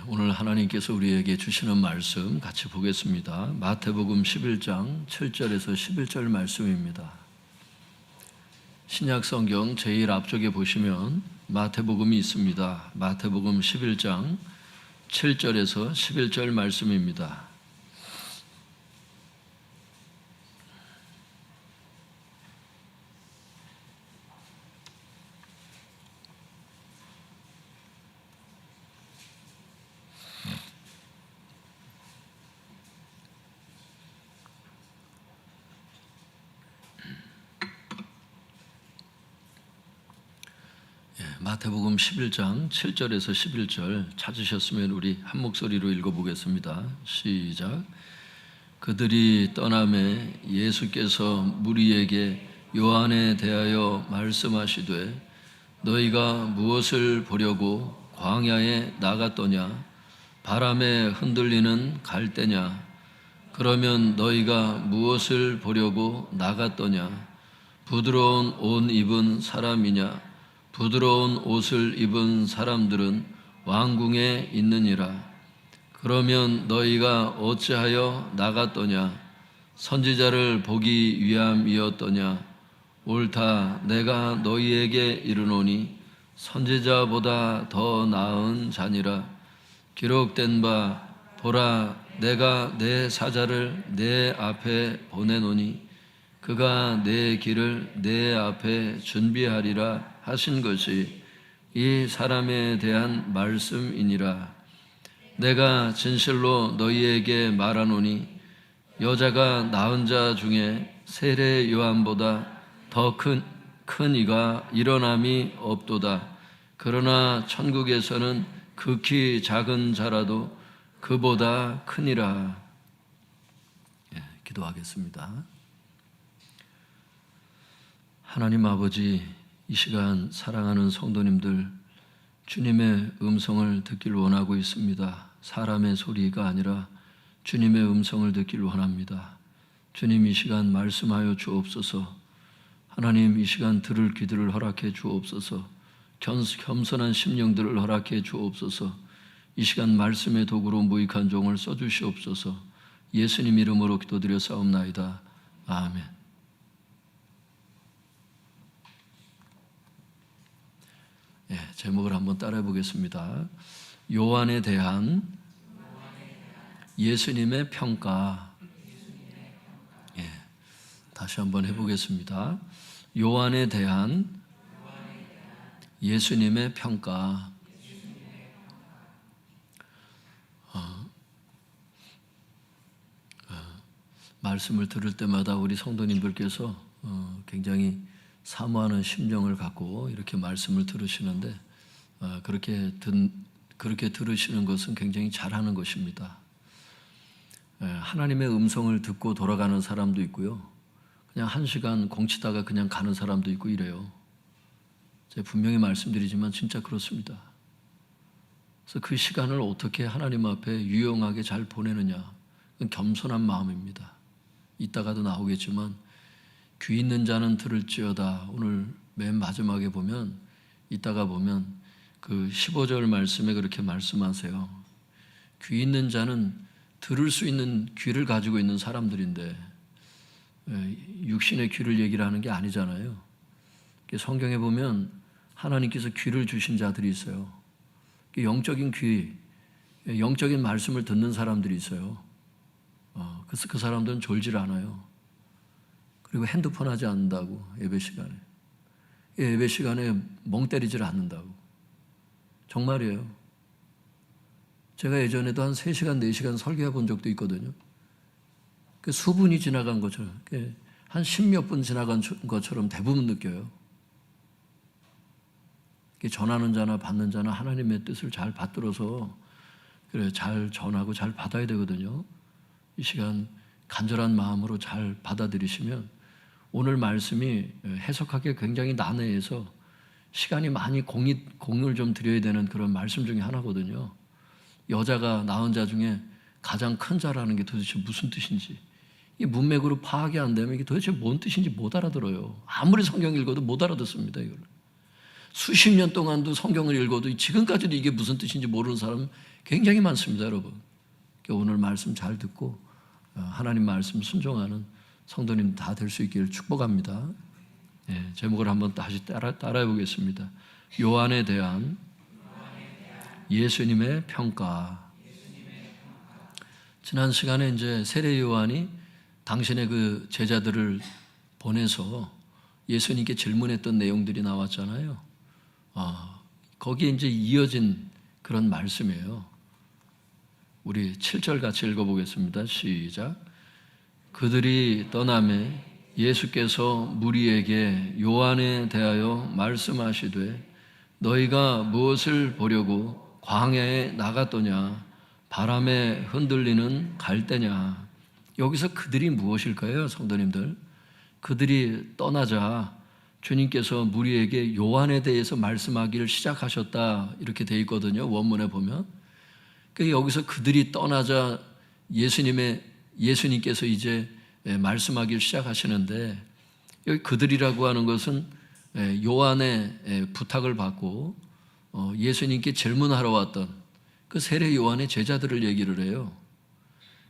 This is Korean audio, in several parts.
오늘 하나님께서 우리에게 주시는 말씀 같이 보겠습니다. 마태복음 11장 7절에서 11절 말씀입니다. 신약 성경 제일 앞쪽에 보시면 마태복음이 있습니다. 마태복음 11장 7절에서 11절 말씀입니다. 마태복음 11장 7절에서 11절 찾으셨으면 우리 한 목소리로 읽어보겠습니다. 시작. 그들이 떠나매 예수께서 무리에게 요한에 대하여 말씀하시되 너희가 무엇을 보려고 광야에 나갔더냐? 바람에 흔들리는 갈대냐? 그러면 너희가 무엇을 보려고 나갔더냐? 부드러운 옷 입은 사람이냐? 부드러운 옷을 입은 사람들은 왕궁에 있느니라. 그러면 너희가 어찌하여 나갔더냐? 선지자를 보기 위함이었더냐? 옳다, 내가 너희에게 이르노니 선지자보다 더 나은 자니라. 기록된 바 보라, 내가 내 사자를 내 앞에 보내노니 그가 내 길을 내 앞에 준비하리라 하신 것이 이 사람에 대한 말씀이니라. 내가 진실로 너희에게 말하노니 여자가 낳은 자 중에 세례 요한보다 더 큰 이가 일어남이 없도다. 그러나 천국에서는 극히 작은 자라도 그보다 크니라. 기도하겠습니다. 하나님 아버지, 이 시간 사랑하는 성도님들 주님의 음성을 듣길 원하고 있습니다. 사람의 소리가 아니라 주님의 음성을 듣길 원합니다. 주님, 이 시간 말씀하여 주옵소서. 하나님, 이 시간 들을 귀들을 허락해 주옵소서. 겸손한 심령들을 허락해 주옵소서. 이 시간 말씀의 도구로 무익한 종을 써주시옵소서. 예수님 이름으로 기도드려 싸움나이다. 아멘. 제목을 한번 따라해 보겠습니다. 요한에 대한 예수님의 평가. 다시 한번 해보겠습니다. 요한에 대한 예수님의 평가. 말씀을 들을 때마다 우리 성도님들께서 굉장히 사모하는 심정을 갖고 이렇게 말씀을 들으시는데 그렇게 들으시는 것은 굉장히 잘하는 것입니다. 하나님의 음성을 듣고 돌아가는 사람도 있고요. 그냥 한 시간 공치다가 그냥 가는 사람도 있고 이래요. 제가 분명히 말씀드리지만 진짜 그렇습니다. 그래서 그 시간을 어떻게 하나님 앞에 유용하게 잘 보내느냐, 그건 겸손한 마음입니다. 이따가도 나오겠지만 귀 있는 자는 들을지어다. 오늘 맨 마지막에 보면, 이따가 보면 그 15절 말씀에 그렇게 말씀하세요. 귀 있는 자는 들을 수 있는 귀를 가지고 있는 사람들인데 육신의 귀를 얘기를 하는 게 아니잖아요. 성경에 보면 하나님께서 귀를 주신 자들이 있어요. 영적인 귀, 영적인 말씀을 듣는 사람들이 있어요. 그래서 그 사람들은 졸질 않아요. 그리고 핸드폰 하지 않는다고, 예배 시간에. 예배 시간에 멍 때리질 않는다고. 정말이에요. 제가 예전에도 한 3시간, 4시간 설교해 본 적도 있거든요. 수분이 지나간 것처럼, 한 10몇 분 지나간 것처럼 대부분 느껴요. 전하는 자나 받는 자나 하나님의 뜻을 잘 받들어서 잘 전하고 잘 받아야 되거든요. 이 시간 간절한 마음으로 잘 받아들이시면 오늘 말씀이 해석하기 굉장히 난해해서 시간이 많이 공을 좀 드려야 되는 그런 말씀 중에 하나거든요. 여자가 낳은 자 중에 가장 큰 자라는 게 도대체 무슨 뜻인지, 이 문맥으로 파악이 안 되면 이게 도대체 뭔 뜻인지 못 알아들어요. 아무리 성경 읽어도 못 알아듣습니다. 이걸 수십 년 동안도 성경을 읽어도 지금까지도 이게 무슨 뜻인지 모르는 사람 굉장히 많습니다, 여러분. 오늘 말씀 잘 듣고 하나님 말씀 순종하는 성도님 다 될 수 있기를 축복합니다. 제목을 한번 다시 따라해 보겠습니다. 요한에 대한 예수님의 평가. 지난 시간에 이제 세례 요한이 당신의 그 제자들을 보내서 예수님께 질문했던 내용들이 나왔잖아요. 거기에 이제 이어진 그런 말씀이에요. 우리 7절 같이 읽어보겠습니다. 시작. 그들이 떠나매 예수께서 무리에게 요한에 대하여 말씀하시되 너희가 무엇을 보려고 광야에 나갔더냐 바람에 흔들리는 갈대냐. 여기서 그들이 무엇일까요, 성도님들? 그들이 떠나자 주님께서 무리에게 요한에 대해서 말씀하기를 시작하셨다 이렇게 돼 있거든요, 원문에 보면. 그러니까 여기서 그들이 떠나자 예수님께서 이제 말씀하기를 시작하시는데, 여기 그들이라고 하는 것은 요한의 부탁을 받고 예수님께 질문하러 왔던 그 세례 요한의 제자들을 얘기를 해요.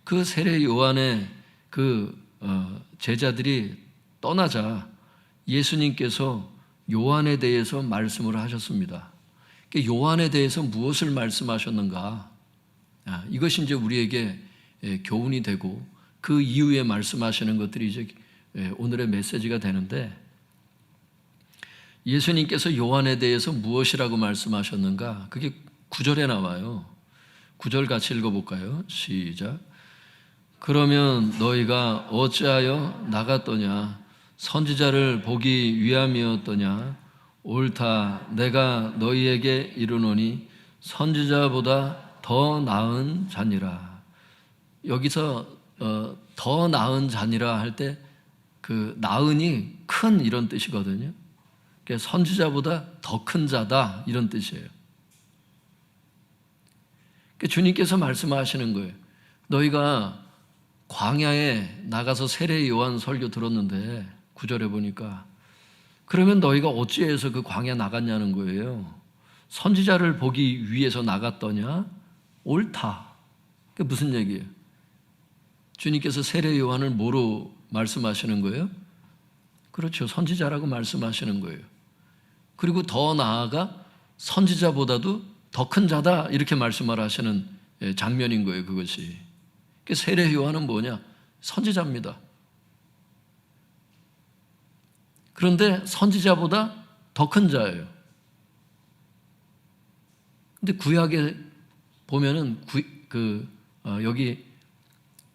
그 세례 요한의 그 제자들이 떠나자 예수님께서 요한에 대해서 말씀을 하셨습니다. 요한에 대해서 무엇을 말씀하셨는가? 이것이 이제 우리에게 교훈이 되고 그 이후에 말씀하시는 것들이 이제 오늘의 메시지가 되는데, 예수님께서 요한에 대해서 무엇이라고 말씀하셨는가? 그게 9절에 나와요. 9절 같이 읽어볼까요? 시작. 그러면 너희가 어찌하여 나갔더냐? 선지자를 보기 위함이었더냐? 옳다. 내가 너희에게 이르노니 선지자보다 더 나은 자니라. 여기서 더 나은 자니라 할 때 그 나은이 큰 이런 뜻이거든요. 그러니까 선지자보다 더 큰 자다 이런 뜻이에요. 그러니까 주님께서 말씀하시는 거예요. 너희가 광야에 나가서 세례 요한 설교 들었는데 9절에 보니까 그러면 너희가 어찌해서 그 광야 나갔냐는 거예요. 선지자를 보기 위해서 나갔더냐? 옳다. 그게 무슨 얘기예요? 주님께서 세례 요한을 뭐로 말씀하시는 거예요? 그렇죠. 선지자라고 말씀하시는 거예요. 그리고 더 나아가 선지자보다도 더 큰 자다 이렇게 말씀을 하시는 장면인 거예요, 그것이. 세례 요한은 뭐냐? 선지자입니다. 그런데 선지자보다 더 큰 자예요. 근데 구약에 보면은 여기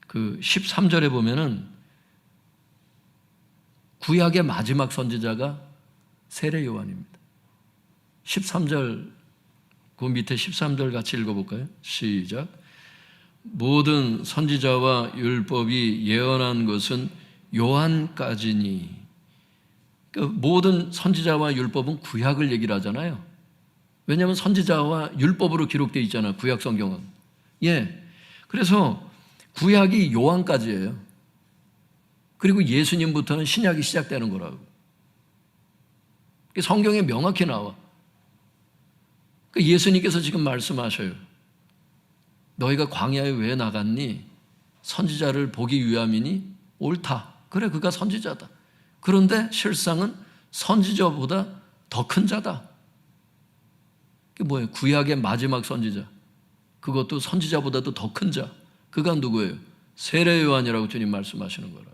그 13절에 보면은 구약의 마지막 선지자가 세례 요한입니다. 13절, 그 밑에 13절 같이 읽어볼까요? 시작. 모든 선지자와 율법이 예언한 것은 요한까지니. 그러니까 모든 선지자와 율법은 구약을 얘기를 하잖아요. 왜냐하면 선지자와 율법으로 기록되어 있잖아요, 구약 성경은. 그래서 구약이 요한까지예요. 그리고 예수님부터는 신약이 시작되는 거라고. 성경에 명확히 나와. 예수님께서 지금 말씀하셔요. 너희가 광야에 왜 나갔니? 선지자를 보기 위함이니? 옳다. 그래, 그가 선지자다. 그런데 실상은 선지자보다 더 큰 자다. 그게 뭐예요? 구약의 마지막 선지자. 그것도 선지자보다도 더 큰 자. 그가 누구예요? 세례 요한이라고 주님 말씀하시는 거라.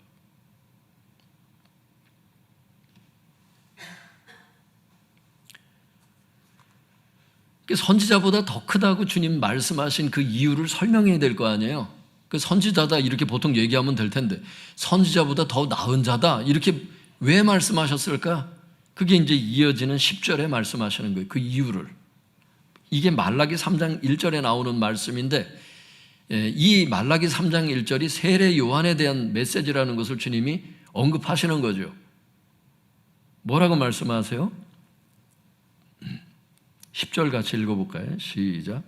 선지자보다 더 크다고 주님 말씀하신 그 이유를 설명해야 될 거 아니에요. 그 선지자다 이렇게 보통 얘기하면 될 텐데 선지자보다 더 나은 자다 이렇게 왜 말씀하셨을까? 그게 이제 이어지는 10절에 말씀하시는 거예요. 그 이유를. 이게 말라기 3장 1절에 나오는 말씀인데, 이 말라기 3장 1절이 세례 요한에 대한 메시지라는 것을 주님이 언급하시는 거죠. 뭐라고 말씀하세요? 10절 같이 읽어볼까요? 시작.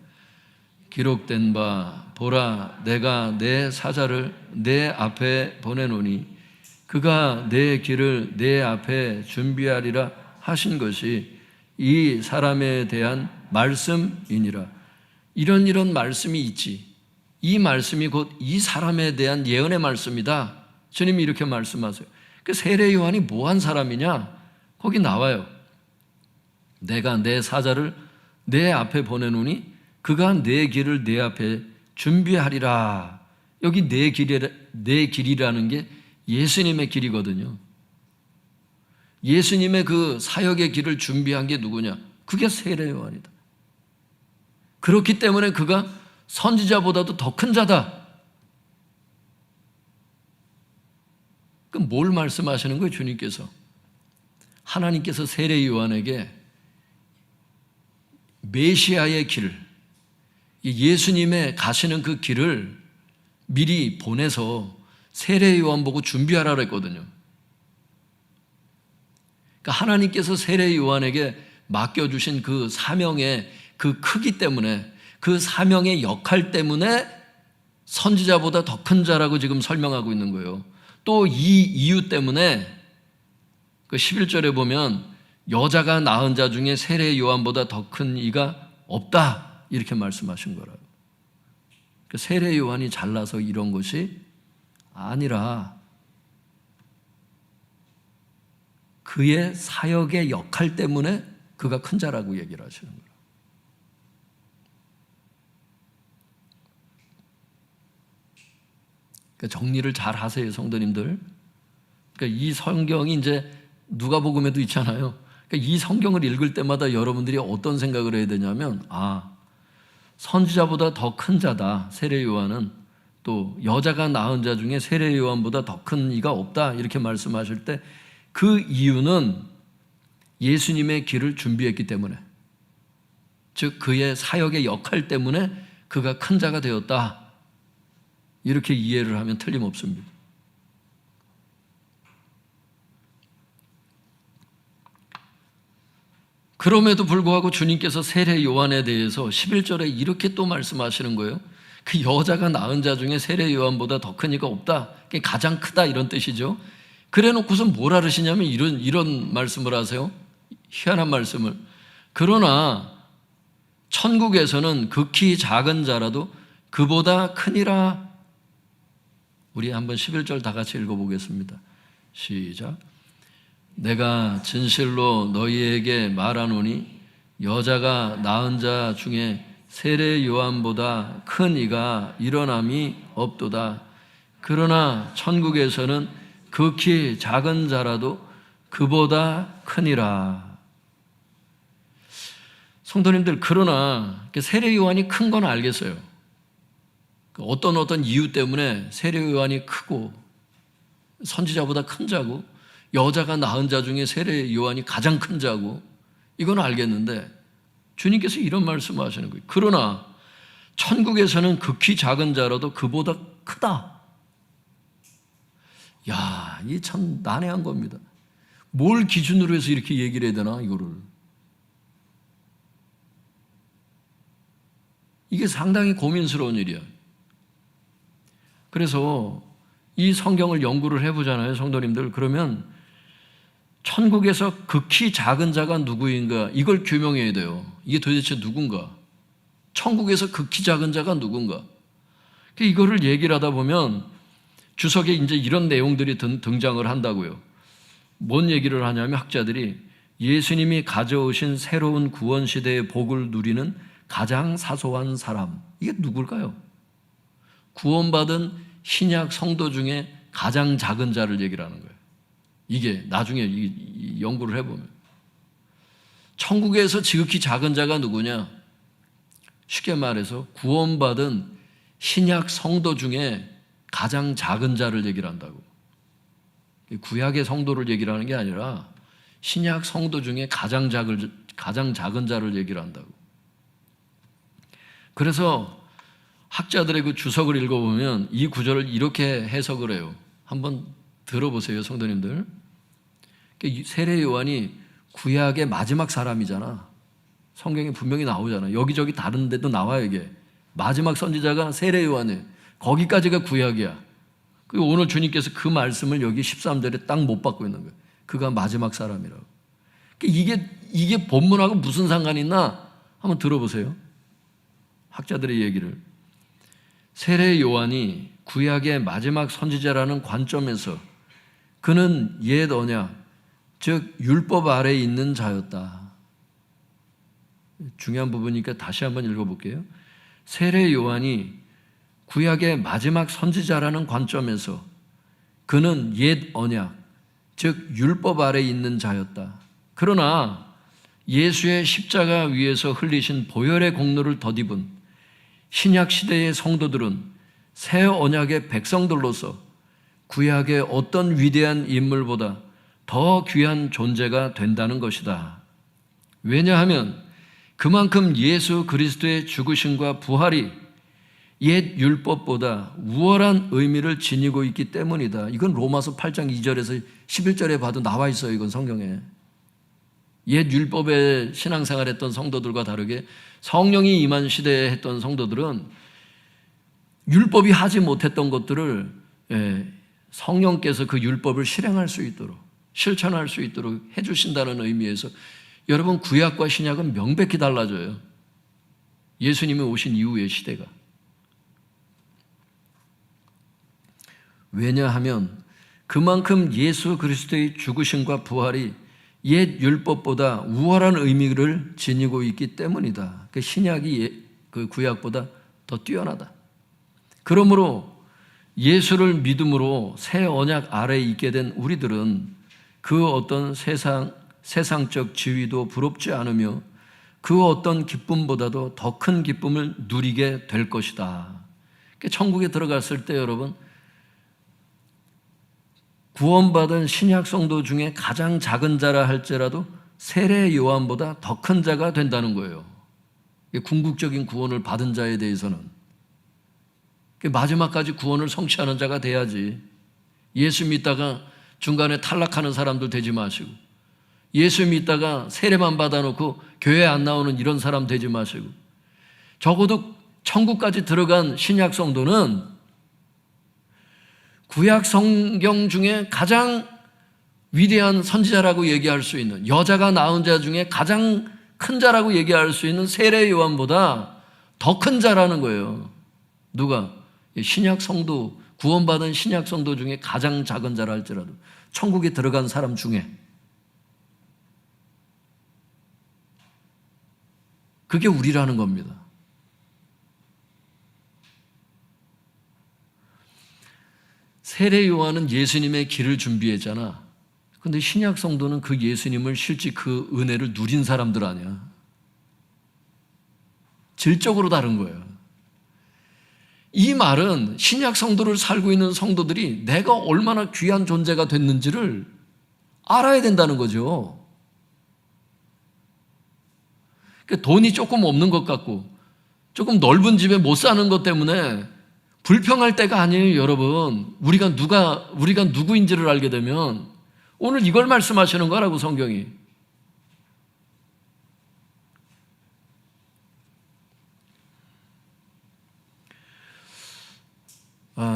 기록된 바 보라 내가 내 사자를 내 앞에 보내노니 그가 내 길을 내 앞에 준비하리라 하신 것이 이 사람에 대한 말씀이니라. 이런 말씀이 있지. 이 말씀이 곧 이 사람에 대한 예언의 말씀이다. 주님이 이렇게 말씀하세요. 그 세례 요한이 뭐한 사람이냐? 거기 나와요. 내가 내 사자를 내 앞에 보내노니 그가 내 길을 내 앞에 준비하리라. 여기 내 길이라는 게 예수님의 길이거든요. 예수님의 그 사역의 길을 준비한 게 누구냐? 그게 세례 요한이다. 그렇기 때문에 그가 선지자보다도 더 큰 자다. 그럼 뭘 말씀하시는 거예요, 주님께서? 하나님께서 세례 요한에게 메시아의 길, 예수님의 가시는 그 길을 미리 보내서 세례 요한 보고 준비하라 그랬거든요. 그러니까 하나님께서 세례 요한에게 맡겨주신 그 사명의 그 크기 때문에, 그 사명의 역할 때문에 선지자보다 더 큰 자라고 지금 설명하고 있는 거예요. 또 이 이유 때문에 그 11절에 보면 여자가 낳은 자 중에 세례 요한보다 더 큰 이가 없다 이렇게 말씀하신 거라고. 세례 요한이 잘나서 이런 것이 아니라 그의 사역의 역할 때문에 그가 큰 자라고 얘기를 하시는 거예요. 그러니까 정리를 잘 하세요, 성도님들. 그러니까 이 성경이 이제 누가복음에도 있잖아요. 그러니까 이 성경을 읽을 때마다 여러분들이 어떤 생각을 해야 되냐면, 선지자보다 더 큰 자다, 세례 요한은. 또 여자가 낳은 자 중에 세례 요한보다 더 큰 이가 없다 이렇게 말씀하실 때 그 이유는 예수님의 길을 준비했기 때문에, 즉 그의 사역의 역할 때문에 그가 큰 자가 되었다 이렇게 이해를 하면 틀림없습니다. 그럼에도 불구하고 주님께서 세례 요한에 대해서 11절에 이렇게 또 말씀하시는 거예요. 그 여자가 낳은 자 중에 세례 요한보다 더 큰 이가 없다. 그게 가장 크다 이런 뜻이죠. 그래 놓고서 뭘 하시냐면 이런 말씀을 하세요. 희한한 말씀을. 그러나 천국에서는 극히 작은 자라도 그보다 크니라. 우리 한번 11절 다 같이 읽어보겠습니다. 시작. 내가 진실로 너희에게 말하노니 여자가 낳은 자 중에 세례 요한보다 큰 이가 일어남이 없도다. 그러나 천국에서는 극히 작은 자라도 그보다 크니라. 성도님들, 그러나 세례 요한이 큰 건 알겠어요. 어떤 이유 때문에 세례 요한이 크고 선지자보다 큰 자고 여자가 낳은 자 중에 세례 요한이 가장 큰 자고, 이건 알겠는데 주님께서 이런 말씀을 하시는 거예요. 그러나 천국에서는 극히 작은 자라도 그보다 크다. 야, 이게 참 난해한 겁니다. 뭘 기준으로 해서 이렇게 얘기를 해야 되나, 이거를. 이게 상당히 고민스러운 일이야. 그래서 이 성경을 연구를 해보잖아요, 성도님들. 그러면 천국에서 극히 작은 자가 누구인가, 이걸 규명해야 돼요. 이게 도대체 누군가? 천국에서 극히 작은 자가 누군가? 이거를 얘기를 하다 보면 주석에 이제 이런 내용들이 등장을 한다고요. 뭔 얘기를 하냐면 학자들이 예수님이 가져오신 새로운 구원 시대의 복을 누리는 가장 사소한 사람, 이게 누굴까요? 구원받은 신약 성도 중에 가장 작은 자를 얘기를 하는 거예요. 이게 나중에 연구를 해보면 천국에서 지극히 작은 자가 누구냐? 쉽게 말해서 구원받은 신약 성도 중에 가장 작은 자를 얘기를 한다고. 구약의 성도를 얘기를 하는 게 아니라 신약 성도 중에 가장 작은 자를 얘기를 한다고. 그래서 학자들의 그 주석을 읽어보면 이 구절을 이렇게 해석을 해요. 한번 들어보세요, 성도님들. 세례 요한이 구약의 마지막 사람이잖아. 성경에 분명히 나오잖아. 여기저기 다른 데도 나와요, 이게. 마지막 선지자가 세례 요한이에요. 거기까지가 구약이야. 그리고 오늘 주님께서 그 말씀을 여기 13절에 딱 못 받고 있는 거예요. 그가 마지막 사람이라고. 이게 본문하고 무슨 상관이 있나? 한번 들어보세요. 학자들의 얘기를. 세례 요한이 구약의 마지막 선지자라는 관점에서 그는 옛 언약, 즉 율법 아래에 있는 자였다. 중요한 부분이니까 다시 한번 읽어볼게요. 세례 요한이 구약의 마지막 선지자라는 관점에서 그는 옛 언약, 즉 율법 아래에 있는 자였다. 그러나 예수의 십자가 위에서 흘리신 보혈의 공로를 덧입은 신약 시대의 성도들은 새 언약의 백성들로서 구약의 어떤 위대한 인물보다 더 귀한 존재가 된다는 것이다. 왜냐하면 그만큼 예수 그리스도의 죽으심과 부활이 옛 율법보다 우월한 의미를 지니고 있기 때문이다. 이건 로마서 8장 2절에서 11절에 봐도 나와 있어요. 이건 성경에. 옛 율법의 신앙생활했던 성도들과 다르게 성령이 임한 시대에 했던 성도들은 율법이 하지 못했던 것들을 성령께서 그 율법을 실행할 수 있도록, 실천할 수 있도록 해주신다는 의미에서 여러분, 구약과 신약은 명백히 달라져요. 예수님이 오신 이후의 시대가. 왜냐하면 그만큼 예수 그리스도의 죽으심과 부활이 옛 율법보다 우월한 의미를 지니고 있기 때문이다. 그 신약이 그 구약보다 더 뛰어나다. 그러므로 예수를 믿음으로 새 언약 아래에 있게 된 우리들은 그 어떤 세상적 지위도 부럽지 않으며 그 어떤 기쁨보다도 더 큰 기쁨을 누리게 될 것이다. 천국에 들어갔을 때 여러분, 구원받은 신약 성도 중에 가장 작은 자라 할지라도 세례 요한보다 더 큰 자가 된다는 거예요. 궁극적인 구원을 받은 자에 대해서는 마지막까지 구원을 성취하는 자가 돼야지. 예수 믿다가 중간에 탈락하는 사람들 되지 마시고, 예수 믿다가 세례만 받아놓고 교회 안 나오는 이런 사람 되지 마시고, 적어도 천국까지 들어간 신약 성도는 구약 성경 중에 가장 위대한 선지자라고 얘기할 수 있는, 여자가 낳은 자 중에 가장 큰 자라고 얘기할 수 있는 세례 요한보다 더 큰 자라는 거예요. 누가? 신약 성도, 구원받은 신약 성도 중에 가장 작은 자라 할지라도 천국에 들어간 사람 중에. 그게 우리라는 겁니다. 세례 요한은 예수님의 길을 준비했잖아. 근데 신약 성도는 그 예수님을 실제 그 은혜를 누린 사람들 아니야. 질적으로 다른 거예요. 이 말은 신약 성도를 살고 있는 성도들이 내가 얼마나 귀한 존재가 됐는지를 알아야 된다는 거죠. 그러니까 돈이 조금 없는 것 같고 조금 넓은 집에 못 사는 것 때문에 불평할 때가 아니에요, 여러분. 우리가 누구인지를 알게 되면 오늘 이걸 말씀하시는 거라고, 성경이.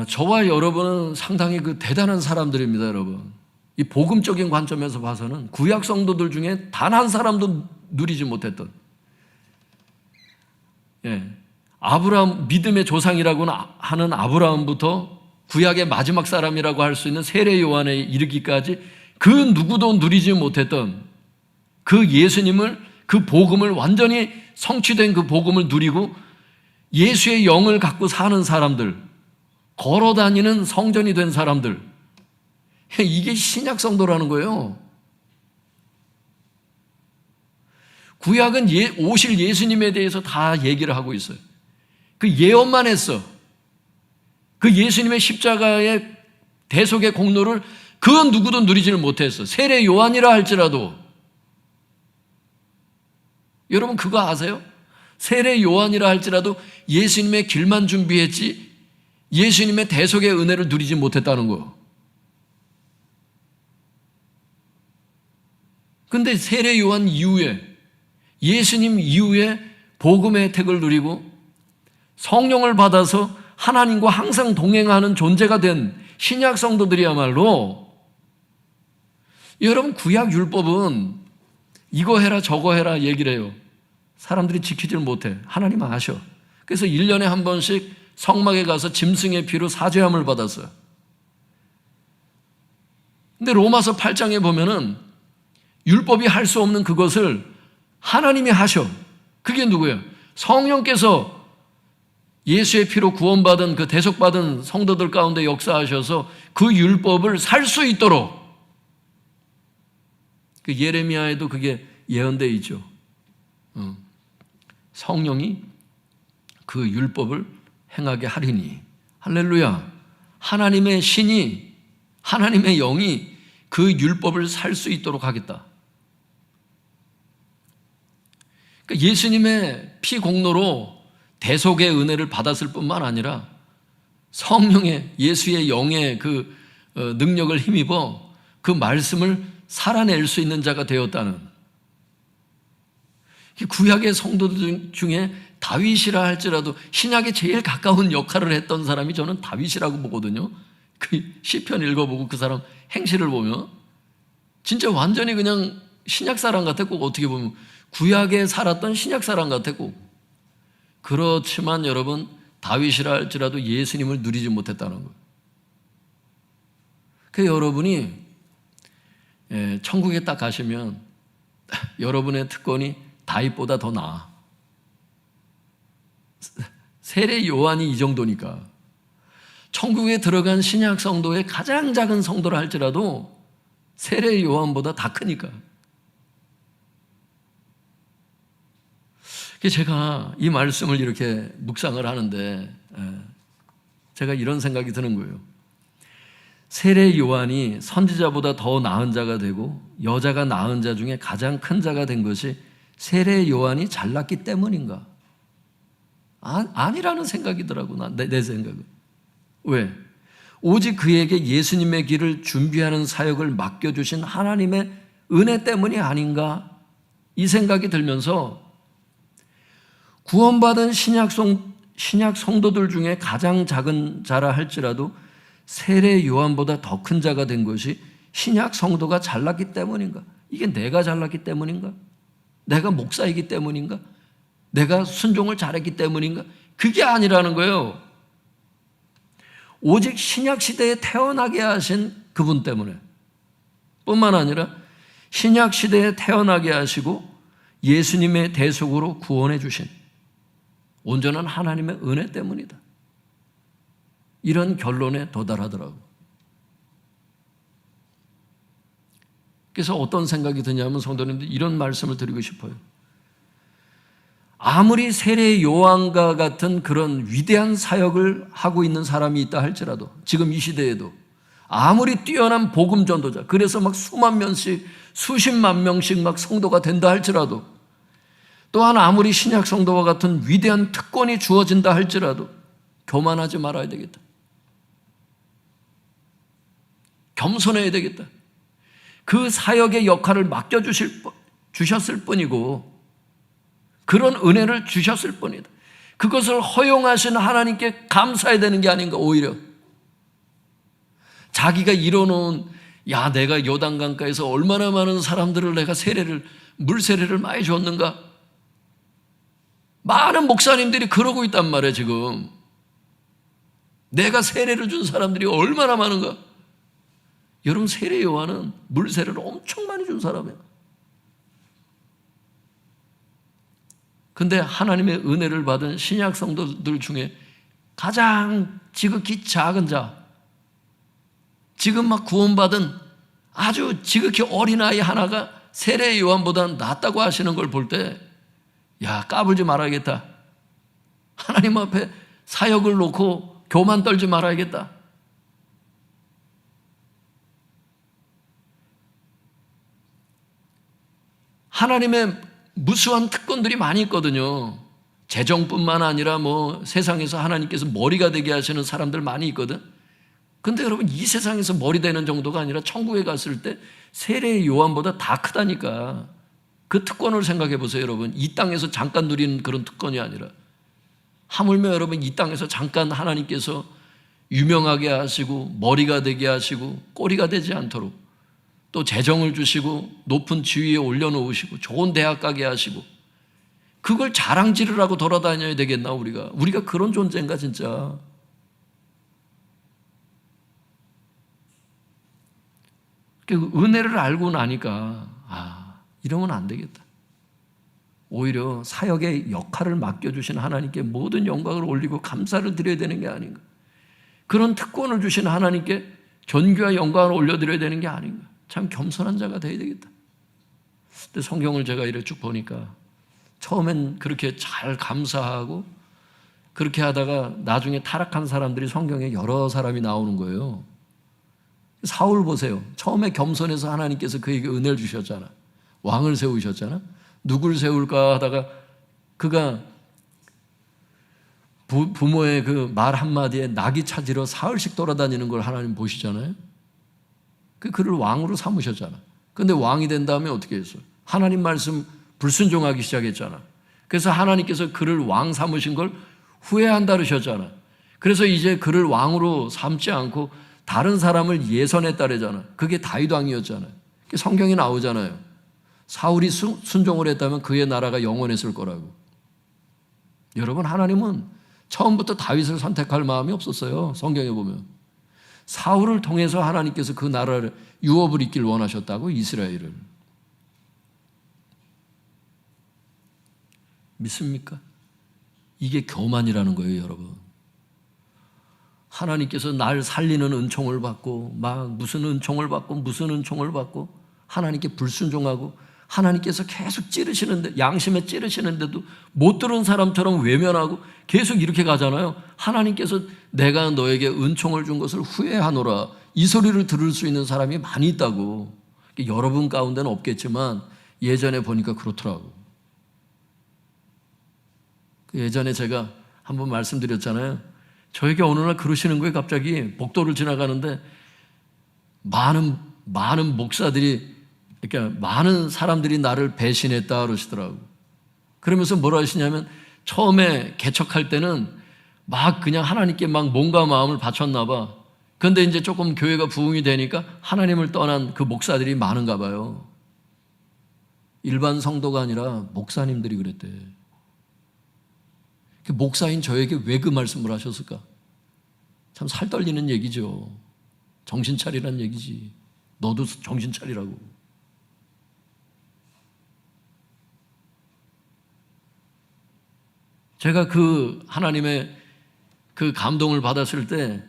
저와 여러분은 상당히 대단한 사람들입니다, 여러분. 이 복음적인 관점에서 봐서는 구약 성도들 중에 단 한 사람도 누리지 못했던, 아브라함, 믿음의 조상이라고 하는 아브라함부터 구약의 마지막 사람이라고 할 수 있는 세례 요한에 이르기까지 그 누구도 누리지 못했던 그 예수님을, 그 복음을, 완전히 성취된 그 복음을 누리고 예수의 영을 갖고 사는 사람들, 걸어다니는 성전이 된 사람들, 이게 신약 성도라는 거예요. 구약은 오실 예수님에 대해서 다 얘기를 하고 있어요. 그 예언만 했어. 그 예수님의 십자가의 대속의 공로를 그 누구도 누리지를 못했어. 세례 요한이라 할지라도. 여러분 그거 아세요? 세례 요한이라 할지라도 예수님의 길만 준비했지 예수님의 대속의 은혜를 누리지 못했다는 거. 근데 세례 요한 이후에, 예수님 이후에 복음의 혜택을 누리고 성령을 받아서 하나님과 항상 동행하는 존재가 된 신약 성도들이야말로, 여러분 구약 율법은 이거 해라 저거 해라 얘기를 해요. 사람들이 지키질 못해. 하나님 아셔. 그래서 1년에 한 번씩 성막에 가서 짐승의 피로 사죄함을 받았어요. 근데 로마서 8장에 보면은 율법이 할 수 없는 그것을 하나님이 하셔. 그게 누구예요? 성령께서 예수의 피로 구원받은 그 대속받은 성도들 가운데 역사하셔서 그 율법을 살 수 있도록, 그 예레미야에도 그게 예언되어 있죠. 성령이 그 율법을 행하게 하리니. 할렐루야. 하나님의 신이, 하나님의 영이 그 율법을 살 수 있도록 하겠다. 그러니까 예수님의 피 공로로 대속의 은혜를 받았을 뿐만 아니라 성령의, 예수의 영의 그 능력을 힘입어 그 말씀을 살아낼 수 있는 자가 되었다는, 구약의 성도들 중에 다윗이라 할지라도 신약에 제일 가까운 역할을 했던 사람이 저는 다윗이라고 보거든요. 그 시편 읽어보고 그 사람 행실을 보면 진짜 완전히 그냥 신약 사람 같았고, 어떻게 보면 구약에 살았던 신약 사람 같았고. 그렇지만 여러분, 다윗이라 할지라도 예수님을 누리지 못했다는 거예요. 그래서 여러분이 천국에 딱 가시면 여러분의 특권이 다윗보다 더 나아. 세례 요한이 이 정도니까. 천국에 들어간 신약 성도의 가장 작은 성도라 할지라도 세례 요한보다 다 크니까. 제가 이 말씀을 이렇게 묵상을 하는데 제가 이런 생각이 드는 거예요. 세례 요한이 선지자보다 더 나은 자가 되고 여자가 낳은 자 중에 가장 큰 자가 된 것이 세례 요한이 잘났기 때문인가? 아니라는 생각이더라고, 내 생각은. 왜? 오직 그에게 예수님의 길을 준비하는 사역을 맡겨주신 하나님의 은혜 때문이 아닌가? 이 생각이 들면서 구원받은 신약 성도들 중에 가장 작은 자라 할지라도 세례 요한보다 더 큰 자가 된 것이 신약 성도가 잘났기 때문인가? 이게 내가 잘났기 때문인가? 내가 목사이기 때문인가? 내가 순종을 잘했기 때문인가? 그게 아니라는 거예요. 오직 신약 시대에 태어나게 하신 그분 때문에, 뿐만 아니라 신약 시대에 태어나게 하시고 예수님의 대속으로 구원해 주신 온전한 하나님의 은혜 때문이다. 이런 결론에 도달하더라고요. 그래서 어떤 생각이 드냐면, 성도님들, 이런 말씀을 드리고 싶어요. 아무리 세례 요한과 같은 그런 위대한 사역을 하고 있는 사람이 있다 할지라도, 지금 이 시대에도 아무리 뛰어난 복음 전도자, 그래서 막 수만 명씩, 수십만 명씩 막 성도가 된다 할지라도, 또한 아무리 신약 성도와 같은 위대한 특권이 주어진다 할지라도 교만하지 말아야 되겠다. 겸손해야 되겠다. 그 사역의 역할을 맡겨주셨을 뿐이고, 그런 은혜를 주셨을 뿐이다. 그것을 허용하신 하나님께 감사해야 되는 게 아닌가. 오히려 자기가 이뤄놓은, 야, 내가 요단강가에서 얼마나 많은 사람들을 내가 물세례를 많이 줬는가. 많은 목사님들이 그러고 있단 말이에요. 지금 내가 세례를 준 사람들이 얼마나 많은가. 여러분, 세례 요한은 물세례를 엄청 많이 준 사람이에요. 근데 하나님의 은혜를 받은 신약 성도들 중에 가장 지극히 작은 자, 지금 막 구원받은 아주 지극히 어린아이 하나가 세례 요한보다 낫다고 하시는 걸 볼 때, 야, 까불지 말아야겠다. 하나님 앞에 사역을 놓고 교만 떨지 말아야겠다. 하나님의 무수한 특권들이 많이 있거든요. 재정뿐만 아니라 세상에서 하나님께서 머리가 되게 하시는 사람들 많이 있거든. 근데 여러분, 이 세상에서 머리 되는 정도가 아니라 천국에 갔을 때 세례 요한보다 다 크다니까. 그 특권을 생각해 보세요, 여러분. 이 땅에서 잠깐 누리는 그런 특권이 아니라, 하물며 여러분, 이 땅에서 잠깐 하나님께서 유명하게 하시고 머리가 되게 하시고 꼬리가 되지 않도록, 또 재정을 주시고 높은 지위에 올려놓으시고 좋은 대학 가게 하시고 그걸 자랑질을 하고 돌아다녀야 되겠나 우리가 그런 존재인가 진짜. 그 은혜를 알고 나니까 이러면 안 되겠다. 오히려 사역의 역할을 맡겨주신 하나님께 모든 영광을 올리고 감사를 드려야 되는 게 아닌가. 그런 특권을 주신 하나님께 존귀와 영광을 올려드려야 되는 게 아닌가. 참 겸손한 자가 되어야 되겠다. 근데 성경을 제가 이렇게 쭉 보니까 처음엔 그렇게 잘 감사하고 그렇게 하다가 나중에 타락한 사람들이 성경에 여러 사람이 나오는 거예요. 사울 보세요. 처음에 겸손해서 하나님께서 그에게 은혜를 주셨잖아. 왕을 세우셨잖아. 누굴 세울까 하다가 그가 부모의 그 말 한마디에 낙이 찾으러 사흘씩 돌아다니는 걸 하나님 보시잖아요. 그를 왕으로 삼으셨잖아. 근데 왕이 된 다음에 어떻게 했어요? 하나님 말씀 불순종하기 시작했잖아. 그래서 하나님께서 그를 왕 삼으신 걸 후회한다 그러셨잖아. 그래서 이제 그를 왕으로 삼지 않고 다른 사람을 예선에 따르잖아. 그게 다윗 왕이었잖아요. 성경에 나오잖아요. 사울이 순종을 했다면 그의 나라가 영원했을 거라고. 여러분, 하나님은 처음부터 다윗을 선택할 마음이 없었어요. 성경에 보면 사울을 통해서 하나님께서 그 나라를 유업을 잇길 원하셨다고. 이스라엘을 믿습니까? 이게 교만이라는 거예요, 여러분. 하나님께서 날 살리는 은총을 받고 막 무슨 은총을 받고 하나님께 불순종하고 하나님께서 계속 찌르시는데, 양심에 찌르시는데도 못 들은 사람처럼 외면하고 계속 이렇게 가잖아요. 하나님께서 내가 너에게 은총을 준 것을 후회하노라, 이 소리를 들을 수 있는 사람이 많이 있다고. 여러분 가운데는 없겠지만 예전에 보니까 그렇더라고. 예전에 제가 한번 말씀드렸잖아요. 저에게 어느 날 그러시는 거예요. 갑자기 복도를 지나가는데 많은 목사들이, 그러니까 많은 사람들이 나를 배신했다 그러시더라고. 그러면서 뭐라 하시냐면, 처음에 개척할 때는 막 그냥 하나님께 막 몸과 마음을 바쳤나 봐. 그런데 이제 조금 교회가 부흥이 되니까 하나님을 떠난 그 목사들이 많은가 봐요. 일반 성도가 아니라 목사님들이 그랬대. 목사인 저에게 왜 그 말씀을 하셨을까? 참 살 떨리는 얘기죠. 정신 차리란 얘기지. 너도 정신 차리라고. 제가 그 하나님의 그 감동을 받았을 때,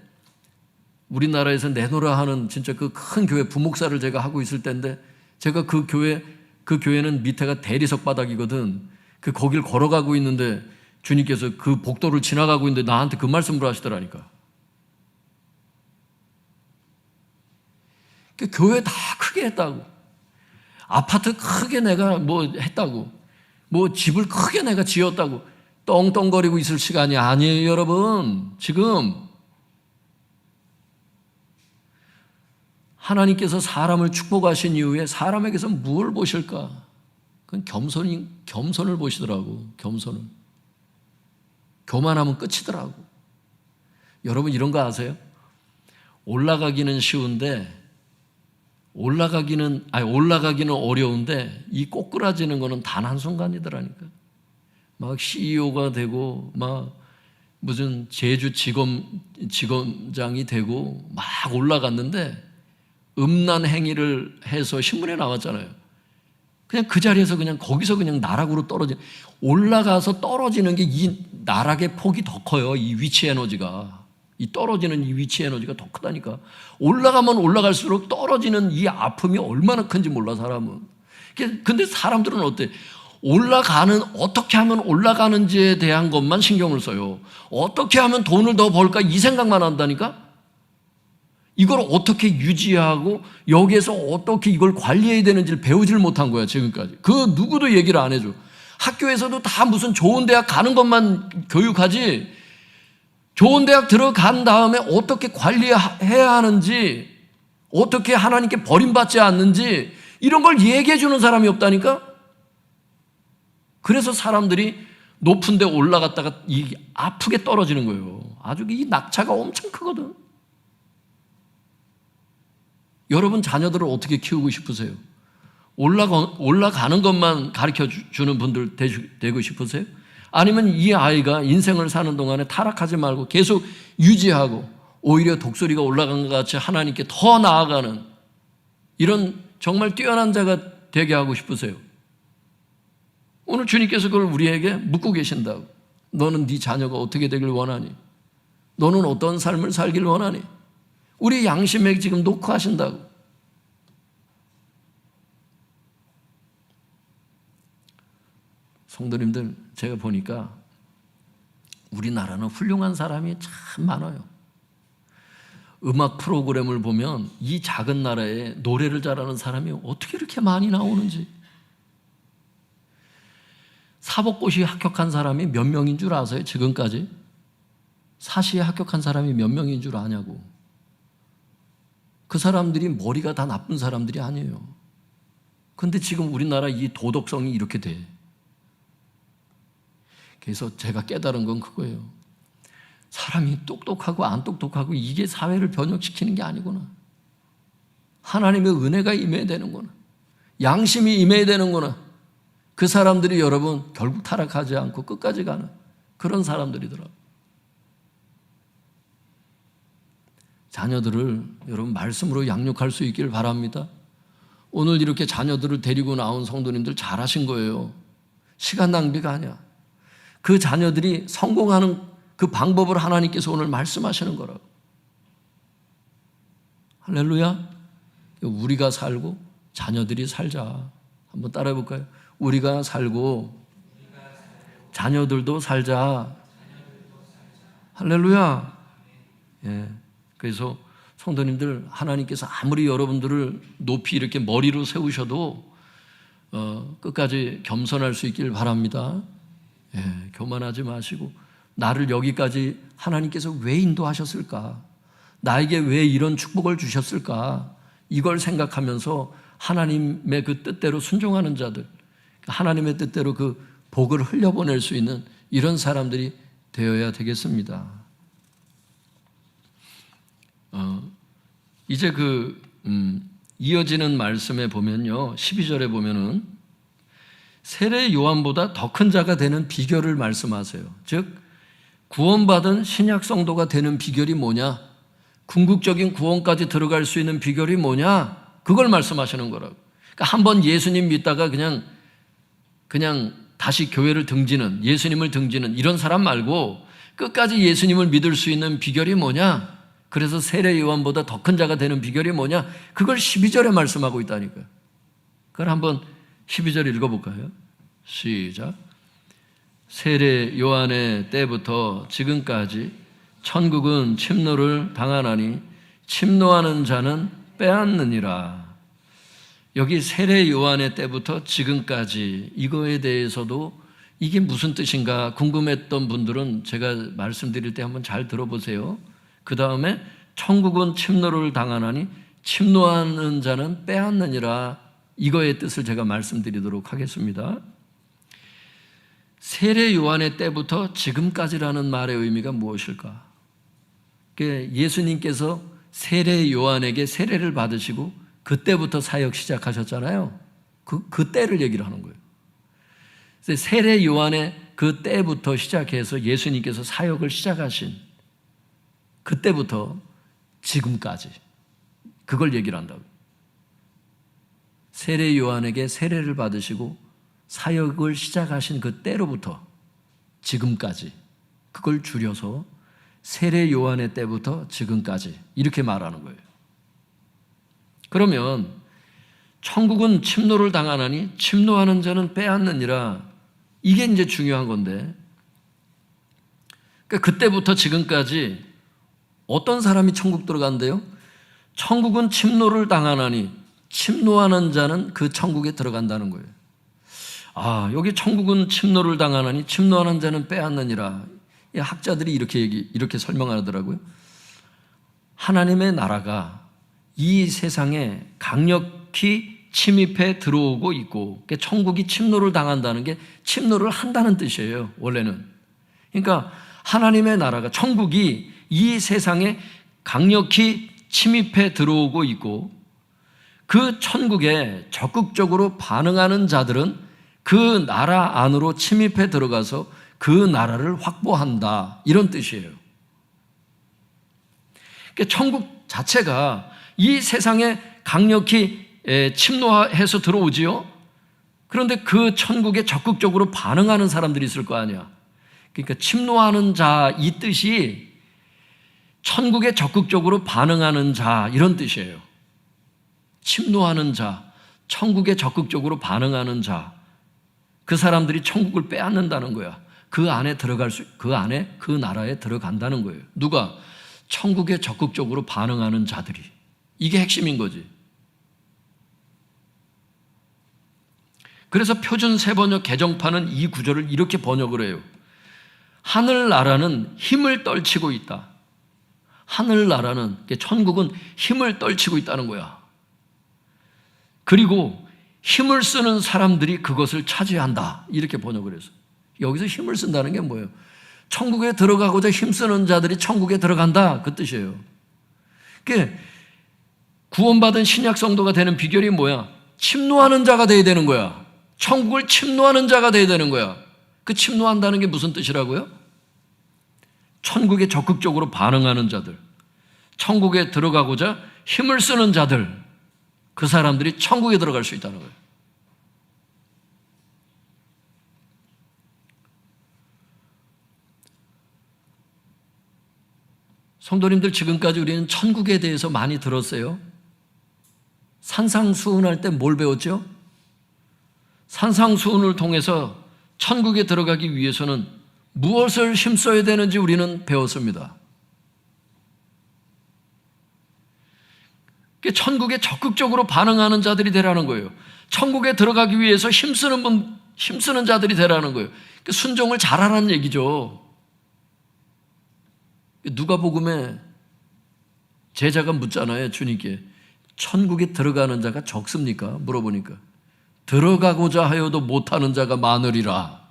우리나라에서 내노라 하는 진짜 그 큰 교회 부목사를 제가 하고 있을 때인데, 제가 그 교회는 밑에가 대리석 바닥이거든. 거길 걸어가고 있는데 주님께서 그 복도를 지나가고 있는데 나한테 그 말씀을 하시더라니까. 교회 다 크게 했다고. 아파트 크게 내가 뭐 했다고. 뭐 집을 크게 내가 지었다고. 떵떵거리고 있을 시간이 아니에요, 여러분. 지금 하나님께서 사람을 축복하신 이후에 사람에게서 뭘 보실까? 그건 겸손을 보시더라고. 겸손을. 교만하면 끝이더라고. 여러분, 이런 거 아세요? 올라가기는 쉬운데 올라가기는 어려운데 이 꼬꾸라지는 거는 단 한순간이더라니까. 막 CEO가 되고 막 무슨 제주 직원장이 되고 막 올라갔는데 음란 행위를 해서 신문에 나왔잖아요. 그냥 그 자리에서 그냥 거기서 그냥 나락으로 올라가서 떨어지는 게 이 나락의 폭이 더 커요. 이 위치 에너지가. 이 떨어지는 이 위치 에너지가 더 크다니까. 올라가면 올라갈수록 떨어지는 이 아픔이 얼마나 큰지 몰라, 사람은. 근데 사람들은 어때? 어떻게 하면 올라가는지에 대한 것만 신경을 써요. 어떻게 하면 돈을 더 벌까 이 생각만 한다니까? 이걸 어떻게 유지하고 여기에서 어떻게 이걸 관리해야 되는지를 배우질 못한 거야, 지금까지. 그 누구도 얘기를 안 해줘. 학교에서도 다 무슨 좋은 대학 가는 것만 교육하지, 좋은 대학 들어간 다음에 어떻게 관리해야 하는지, 어떻게 하나님께 버림받지 않는지 이런 걸 얘기해 주는 사람이 없다니까? 그래서 사람들이 높은 데 올라갔다가 아프게 떨어지는 거예요. 아주 이 낙차가 엄청 크거든. 여러분 자녀들을 어떻게 키우고 싶으세요? 올라가는 것만 가르쳐 주는 분들 되고 싶으세요? 아니면 이 아이가 인생을 사는 동안에 타락하지 말고 계속 유지하고 오히려 독수리가 올라간 것 같이 하나님께 더 나아가는 이런 정말 뛰어난 자가 되게 하고 싶으세요? 오늘 주님께서 그걸 우리에게 묻고 계신다고. 너는 네 자녀가 어떻게 되길 원하니? 너는 어떤 삶을 살길 원하니? 우리 양심에 지금 녹화하신다고. 성도님들, 제가 보니까 우리나라는 훌륭한 사람이 참 많아요. 음악 프로그램을 보면 이 작은 나라에 노래를 잘하는 사람이 어떻게 이렇게 많이 나오는지. 사법고시 합격한 사람이 몇 명인 줄 아세요? 지금까지? 사시에 합격한 사람이 몇 명인 줄 아냐고. 그 사람들이 머리가 다 나쁜 사람들이 아니에요. 그런데 지금 우리나라 이 도덕성이 이렇게 돼. 그래서 제가 깨달은 건 그거예요. 사람이 똑똑하고 안 똑똑하고 이게 사회를 변혁시키는 게 아니구나. 하나님의 은혜가 임해야 되는구나. 양심이 임해야 되는구나. 그 사람들이 여러분 결국 타락하지 않고 끝까지 가는 그런 사람들이더라고요. 자녀들을 여러분 말씀으로 양육할 수 있기를 바랍니다. 오늘 이렇게 자녀들을 데리고 나온 성도님들 잘하신 거예요. 시간 낭비가 아니야. 그 자녀들이 성공하는 그 방법을 하나님께서 오늘 말씀하시는 거라고. 할렐루야. 우리가 살고 자녀들이 살자. 한번 따라해 볼까요? 우리가 살고 자녀들도 살자. 할렐루야. 예. 그래서 성도님들, 하나님께서 아무리 여러분들을 높이 이렇게 머리로 세우셔도 끝까지 겸손할 수 있길 바랍니다. 예, 교만하지 마시고 나를 여기까지 하나님께서 왜 인도하셨을까? 나에게 왜 이런 축복을 주셨을까? 이걸 생각하면서 하나님의 그 뜻대로 순종하는 자들, 하나님의 뜻대로 그 복을 흘려보낼 수 있는 이런 사람들이 되어야 되겠습니다. 이제 이어지는 말씀에 보면요, 12절에 보면은 세례 요한보다 더 큰 자가 되는 비결을 말씀하세요. 즉 구원받은 신약 성도가 되는 비결이 뭐냐? 궁극적인 구원까지 들어갈 수 있는 비결이 뭐냐? 그걸 말씀하시는 거라고. 그러니까 한번 예수님 믿다가 그냥 다시 교회를 등지는, 예수님을 등지는 이런 사람 말고 끝까지 예수님을 믿을 수 있는 비결이 뭐냐? 그래서 세례 요한보다 더 큰 자가 되는 비결이 뭐냐? 그걸 12절에 말씀하고 있다니까요. 그걸 한번 12절 읽어볼까요? 시작. 세례 요한의 때부터 지금까지 천국은 침노를 당하나니 침노하는 자는 빼앗느니라. 여기 세례 요한의 때부터 지금까지 이거에 대해서도 이게 무슨 뜻인가 궁금했던 분들은 제가 말씀드릴 때 한번 잘 들어보세요. 그 다음에 천국은 침노를 당하나니 침노하는 자는 빼앗느니라. 이거의 뜻을 제가 말씀드리도록 하겠습니다. 세례 요한의 때부터 지금까지라는 말의 의미가 무엇일까? 예수님께서 세례 요한에게 세례를 받으시고 그때부터 사역 시작하셨잖아요. 그 때를 얘기를 하는 거예요. 세례 요한의 그 때부터 시작해서 예수님께서 사역을 시작하신 그때부터 지금까지 그걸 얘기를 한다고. 세례 요한에게 세례를 받으시고 사역을 시작하신 그 때로부터 지금까지, 그걸 줄여서 세례 요한의 때부터 지금까지 이렇게 말하는 거예요. 그러면 천국은 침노를 당하나니 침노하는 자는 빼앗느니라. 이게 이제 중요한 건데, 그러니까 그때부터 지금까지 어떤 사람이 천국 들어간대요? 천국은 침노를 당하나니 침노하는 자는 그 천국에 들어간다는 거예요. 여기 천국은 침노를 당하나니 침노하는 자는 빼앗느니라. 학자들이 이렇게 설명하더라고요. 하나님의 나라가 이 세상에 강력히 침입해 들어오고 있고, 그러니까 천국이 침노를 당한다는 게 침노를 한다는 뜻이에요, 원래는. 그러니까 하나님의 나라가, 천국이 이 세상에 강력히 침입해 들어오고 있고, 그 천국에 적극적으로 반응하는 자들은 그 나라 안으로 침입해 들어가서 그 나라를 확보한다, 이런 뜻이에요. 그러니까 천국 자체가 이 세상에 강력히 침노해서 들어오지요. 그런데 그 천국에 적극적으로 반응하는 사람들이 있을 거 아니야. 그러니까 침노하는 자, 이 뜻이 천국에 적극적으로 반응하는 자, 이런 뜻이에요. 침노하는 자, 천국에 적극적으로 반응하는 자, 그 사람들이 천국을 빼앗는다는 거야. 그 안에 그 나라에 들어간다는 거예요. 누가? 천국에 적극적으로 반응하는 자들이. 이게 핵심인 거지. 그래서 표준 세번역 개정판은 이 구절을 이렇게 번역을 해요. 하늘나라는 힘을 떨치고 있다. 하늘나라는, 천국은 힘을 떨치고 있다는 거야. 그리고 힘을 쓰는 사람들이 그것을 차지한다, 이렇게 번역을 해서. 여기서 힘을 쓴다는 게 뭐예요? 천국에 들어가고자 힘쓰는 자들이 천국에 들어간다, 그 뜻이에요. 그게 구원받은 신약 성도가 되는 비결이 뭐야? 침노하는 자가 돼야 되는 거야. 천국을 침노하는 자가 돼야 되는 거야. 그 침노한다는 게 무슨 뜻이라고요? 천국에 적극적으로 반응하는 자들, 천국에 들어가고자 힘을 쓰는 자들, 그 사람들이 천국에 들어갈 수 있다는 거예요. 성도님들, 지금까지 우리는 천국에 대해서 많이 들었어요. 산상수훈할 때 뭘 배웠죠? 산상수훈을 통해서 천국에 들어가기 위해서는 무엇을 힘써야 되는지 우리는 배웠습니다. 천국에 적극적으로 반응하는 자들이 되라는 거예요. 천국에 들어가기 위해서 힘쓰는 자들이 되라는 거예요. 순종을 잘하라는 얘기죠. 누가복음에 제자가 묻잖아요, 주님께. 천국에 들어가는 자가 적습니까? 물어보니까 들어가고자 하여도 못하는 자가 많으리라.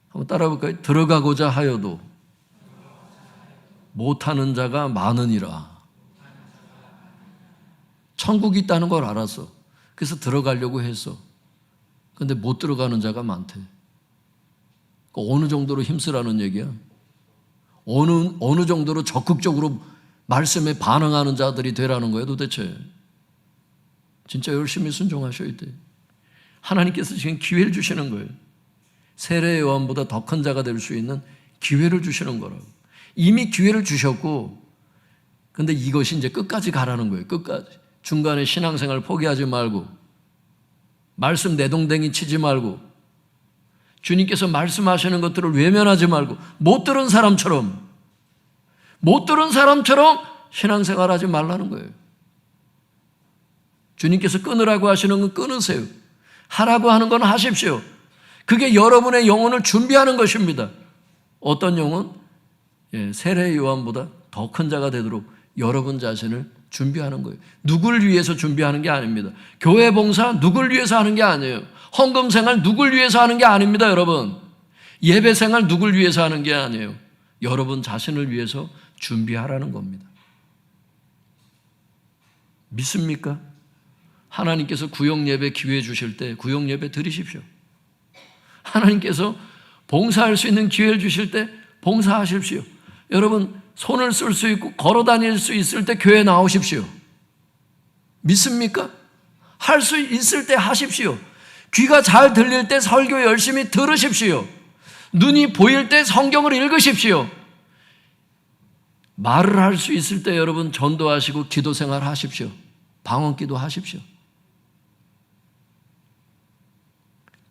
한번 따라 볼까요? 들어가고자 하여도 못하는 자가 많으니라. 천국이 있다는 걸 알았어. 그래서 들어가려고 했어. 그런데 못 들어가는 자가 많대. 어느 정도로 힘쓰라는 얘기야? 어느 정도로 적극적으로 말씀에 반응하는 자들이 되라는 거예요, 도대체. 진짜 열심히 순종하셔야 돼. 하나님께서 지금 기회를 주시는 거예요. 세례 요한보다 더 큰 자가 될 수 있는 기회를 주시는 거라고. 이미 기회를 주셨고, 근데 이것이 이제 끝까지 가라는 거예요. 끝까지. 중간에 신앙생활 포기하지 말고, 말씀 내동댕이 치지 말고, 주님께서 말씀하시는 것들을 외면하지 말고, 못 들은 사람처럼 신앙생활 하지 말라는 거예요. 주님께서 끊으라고 하시는 건 끊으세요. 하라고 하는 건 하십시오. 그게 여러분의 영혼을 준비하는 것입니다. 어떤 영혼? 세례 요한보다 더 큰 자가 되도록 여러분 자신을 준비하는 거예요. 누굴 위해서 준비하는 게 아닙니다. 교회 봉사 누굴 위해서 하는 게 아니에요. 헌금 생활 누굴 위해서 하는 게 아닙니다, 여러분. 예배 생활 누굴 위해서 하는 게 아니에요. 여러분 자신을 위해서 준비하라는 겁니다. 믿습니까? 하나님께서 구역예배 기회 주실 때 구역예배 드리십시오. 하나님께서 봉사할 수 있는 기회를 주실 때 봉사하십시오. 여러분, 손을 쓸 수 있고 걸어 다닐 수 있을 때 교회 나오십시오. 믿습니까? 할 수 있을 때 하십시오. 귀가 잘 들릴 때 설교 열심히 들으십시오. 눈이 보일 때 성경을 읽으십시오. 말을 할 수 있을 때 여러분 전도하시고 기도 생활 하십시오. 방언기도 하십시오.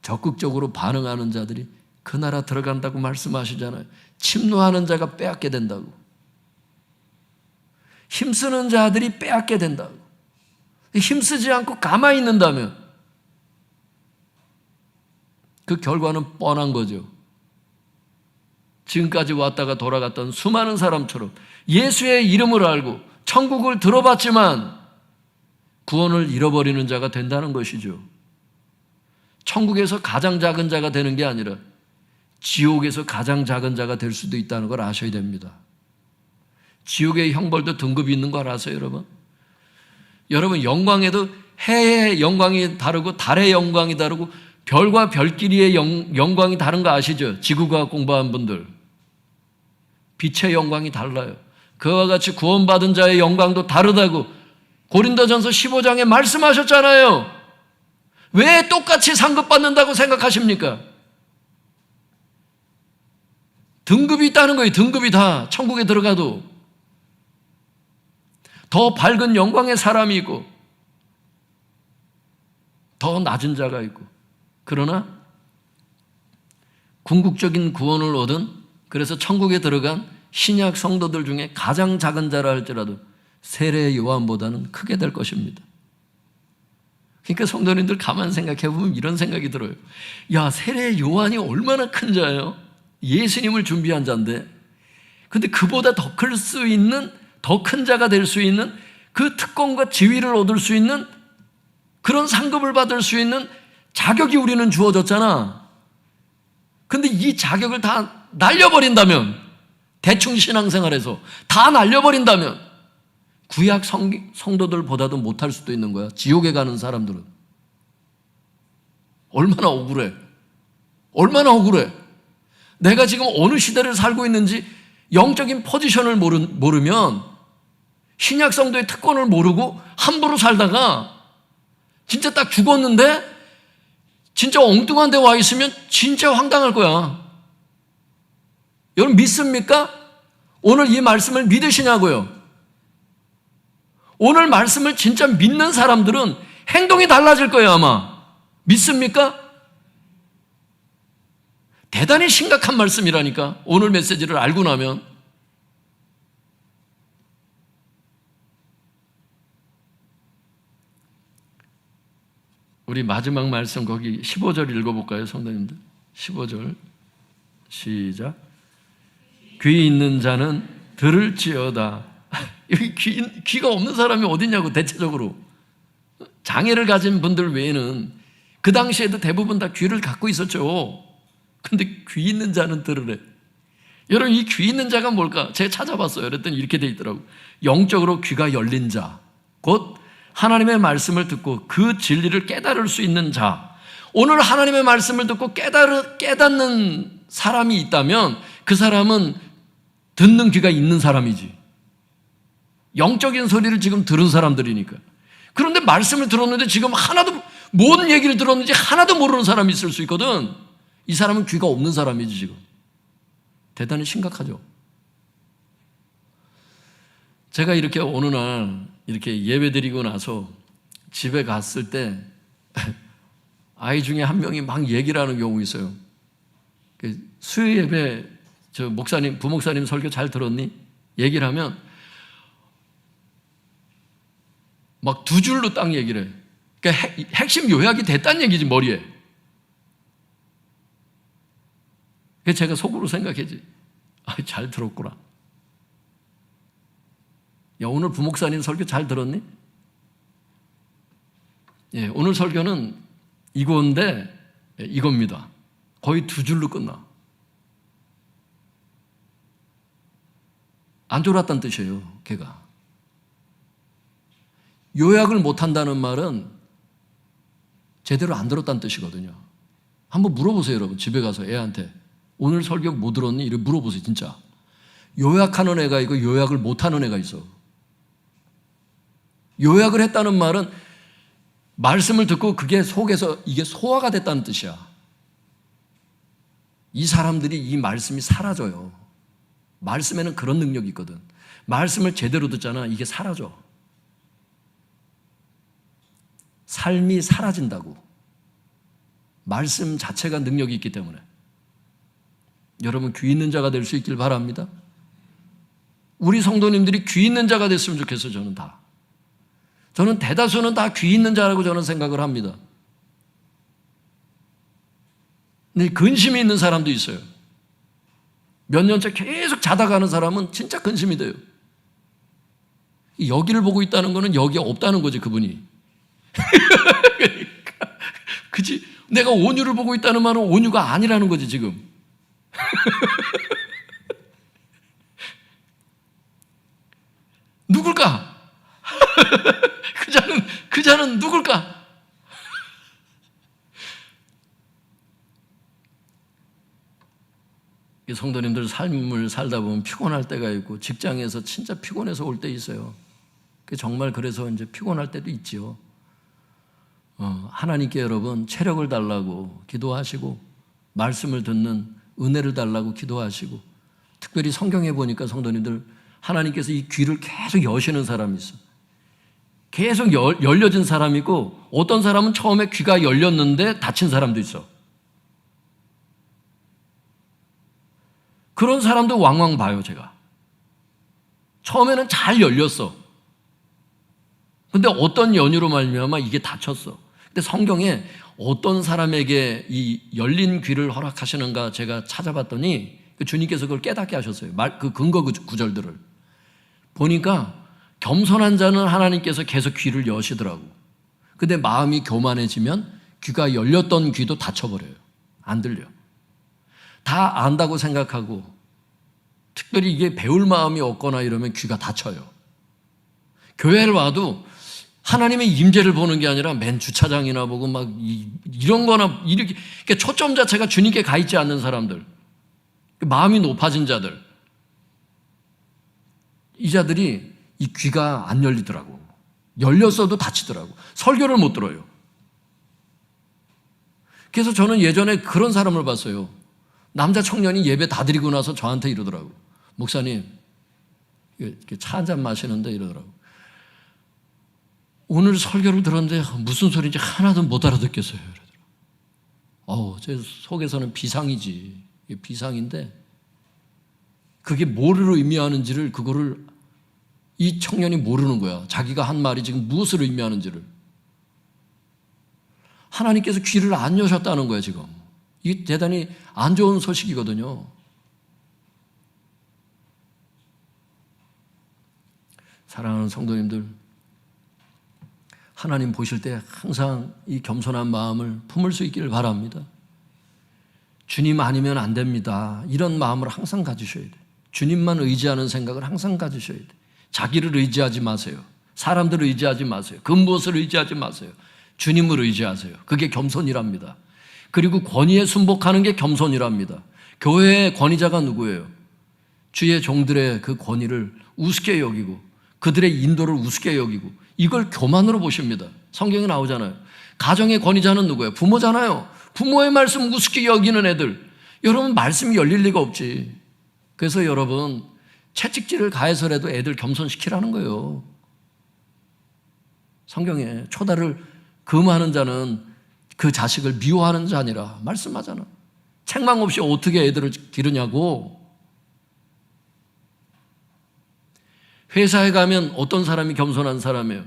적극적으로 반응하는 자들이 그 나라 들어간다고 말씀하시잖아요. 침노하는 자가 빼앗게 된다고. 힘쓰는 자들이 빼앗게 된다고. 힘쓰지 않고 가만히 있는다면 그 결과는 뻔한 거죠. 지금까지 왔다가 돌아갔던 수많은 사람처럼 예수의 이름을 알고 천국을 들어봤지만 구원을 잃어버리는 자가 된다는 것이죠. 천국에서 가장 작은 자가 되는 게 아니라 지옥에서 가장 작은 자가 될 수도 있다는 걸 아셔야 됩니다. 지옥의 형벌도 등급이 있는 걸 아세요, 여러분? 여러분, 영광에도 해의 영광이 다르고 달의 영광이 다르고 별과 별끼리의 영광이 다른 거 아시죠? 지구과학 공부한 분들. 빛의 영광이 달라요. 그와 같이 구원받은 자의 영광도 다르다고 고린도전서 15장에 말씀하셨잖아요. 왜 똑같이 상급받는다고 생각하십니까? 등급이 있다는 거예요. 등급이 다 천국에 들어가도 더 밝은 영광의 사람이 있고 더 낮은 자가 있고, 그러나 궁극적인 구원을 얻은, 그래서 천국에 들어간 신약 성도들 중에 가장 작은 자라 할지라도 세례 요한보다는 크게 될 것입니다. 그러니까 성도님들 가만 생각해 보면 이런 생각이 들어요. 야, 세례 요한이 얼마나 큰 자예요? 예수님을 준비한 자인데, 근데 그보다 더 클 수 있는, 더 큰 자가 될 수 있는 그 특권과 지위를 얻을 수 있는 그런 상급을 받을 수 있는 자격이 우리는 주어졌잖아. 근데 이 자격을 다 날려버린다면, 대충 신앙생활에서 다 날려버린다면 구약 성도들보다도 못할 수도 있는 거야. 지옥에 가는 사람들은. 얼마나 억울해. 얼마나 억울해. 내가 지금 어느 시대를 살고 있는지 영적인 포지션을 모르면, 신약 성도의 특권을 모르고 함부로 살다가 진짜 딱 죽었는데 진짜 엉뚱한 데 와 있으면 진짜 황당할 거야. 여러분 믿습니까? 오늘 이 말씀을 믿으시냐고요? 오늘 말씀을 진짜 믿는 사람들은 행동이 달라질 거예요, 아마. 믿습니까? 대단히 심각한 말씀이라니까, 오늘 메시지를 알고 나면. 우리 마지막 말씀 거기 15절 읽어볼까요, 성도님들? 15절 시작. 귀 있는 자는 들을지어다. 여기 귀가 없는 사람이 어딨냐고. 대체적으로 장애를 가진 분들 외에는 그 당시에도 대부분 다 귀를 갖고 있었죠. 근데 귀 있는 자는 들으래. 여러분, 이 귀 있는 자가 뭘까? 제가 찾아봤어요. 그랬더니 이렇게 돼 있더라고요. 영적으로 귀가 열린 자, 곧 하나님의 말씀을 듣고 그 진리를 깨달을 수 있는 자. 오늘 하나님의 말씀을 듣고 깨닫는 사람이 있다면 그 사람은 듣는 귀가 있는 사람이지. 영적인 소리를 지금 들은 사람들이니까. 그런데 말씀을 들었는데 지금 하나도, 뭔 얘기를 들었는지 하나도 모르는 사람이 있을 수 있거든. 이 사람은 귀가 없는 사람이지 지금. 대단히 심각하죠. 제가 이렇게 어느 날 이렇게 예배 드리고 나서 집에 갔을 때 아이 중에 한 명이 막 얘기를 하는 경우 있어요. 수요 예배 저 목사님, 부목사님 설교 잘 들었니? 얘기를 하면 막 두 줄로 딱 얘기를 해. 그러니까 핵심 요약이 됐다는 얘기지, 머리에. 그래서 제가 속으로 생각했지. 아, 잘 들었구나. 야, 오늘 부목사님 설교 잘 들었니? 예, 오늘 설교는 이건데, 이겁니다. 거의 두 줄로 끝나. 안 졸았다는 뜻이에요, 걔가. 요약을 못한다는 말은 제대로 안 들었다는 뜻이거든요. 한번 물어보세요, 여러분. 집에 가서 애한테 오늘 설교 뭐 들었니? 이렇게 물어보세요, 진짜. 요약하는 애가 있고 요약을 못하는 애가 있어. 요약을 했다는 말은 말씀을 듣고 그게 속에서 이게 소화가 됐다는 뜻이야. 이 사람들이 이 말씀이 사라져요. 말씀에는 그런 능력이 있거든. 말씀을 제대로 듣잖아, 이게 사라져. 삶이 사라진다고. 말씀 자체가 능력이 있기 때문에. 여러분, 귀 있는 자가 될 수 있길 바랍니다. 우리 성도님들이 귀 있는 자가 됐으면 좋겠어요. 저는 대다수는 다 귀 있는 자라고 저는 생각을 합니다. 근데 근심이 있는 사람도 있어요. 몇 년째 계속 자다 가는 사람은 진짜 근심이 돼요. 여기를 보고 있다는 거는 여기에 없다는 거지, 그분이. 그치? 내가 온유를 보고 있다는 말은 온유가 아니라는 거지, 지금. 누굴까? 그잖아. 자는 누굴까? 성도님들 삶을 살다 보면 피곤할 때가 있고 직장에서 진짜 피곤해서 올 때 있어요. 정말 그래서 이제 피곤할 때도 있지요. 하나님께 여러분 체력을 달라고 기도하시고 말씀을 듣는 은혜를 달라고 기도하시고, 특별히 성경에 보니까 성도님들 하나님께서 이 귀를 계속 여시는 사람이 있어. 계속 열려진 사람이 있고, 어떤 사람은 처음에 귀가 열렸는데 닫힌 사람도 있어. 그런 사람도 왕왕 봐요. 제가 처음에는 잘 열렸어. 근데 어떤 연유로 말미암아 이게 닫혔어. 근데 성경에 어떤 사람에게 이 열린 귀를 허락하시는가 제가 찾아봤더니 주님께서 그걸 깨닫게 하셨어요. 그 근거 구절들을 보니까 겸손한 자는 하나님께서 계속 귀를 여시더라고. 근데 마음이 교만해지면 귀가 열렸던 귀도 닫혀버려요. 안 들려. 다 안다고 생각하고, 특별히 이게 배울 마음이 없거나 이러면 귀가 닫혀요. 교회를 와도 하나님의 임재를 보는 게 아니라 맨 주차장이나 보고 막 이런 거나 이렇게, 그러니까 초점 자체가 주님께 가 있지 않는 사람들, 마음이 높아진 자들, 이 자들이 이 귀가 안 열리더라고. 열렸어도 닫히더라고. 설교를 못 들어요. 그래서 저는 예전에 그런 사람을 봤어요. 남자 청년이 예배 다 드리고 나서 저한테 이러더라고. 목사님, 차 한잔 마시는데 이러더라고. 오늘 설교를 들었는데 무슨 소리인지 하나도 못 알아듣겠어요. 이러더라고. 제 속에서는 비상이지. 이게 비상인데 그게 뭐를 의미하는지를 그거를 이 청년이 모르는 거야. 자기가 한 말이 지금 무엇을 의미하는지를. 하나님께서 귀를 안 여셨다는 거야 지금. 이게 대단히 안 좋은 소식이거든요. 사랑하는 성도님들, 하나님 보실 때 항상 이 겸손한 마음을 품을 수 있기를 바랍니다. 주님 아니면 안 됩니다. 이런 마음을 항상 가지셔야 돼요. 주님만 의지하는 생각을 항상 가지셔야 돼요. 자기를 의지하지 마세요. 사람들을 의지하지 마세요. 그 무엇을 의지하지 마세요. 주님을 의지하세요. 그게 겸손이랍니다. 그리고 권위에 순복하는 게 겸손이랍니다. 교회의 권위자가 누구예요? 주의 종들의 그 권위를 우습게 여기고 그들의 인도를 우습게 여기고 이걸 교만으로 보십니다. 성경에 나오잖아요. 가정의 권위자는 누구예요? 부모잖아요. 부모의 말씀 우습게 여기는 애들. 여러분 말씀이 열릴 리가 없지. 그래서 여러분 채찍질을 가해서라도 애들 겸손시키라는 거예요. 성경에 초다를 금하는 자는 그 자식을 미워하는 자니라 말씀하잖아. 책망 없이 어떻게 애들을 기르냐고. 회사에 가면 어떤 사람이 겸손한 사람이에요?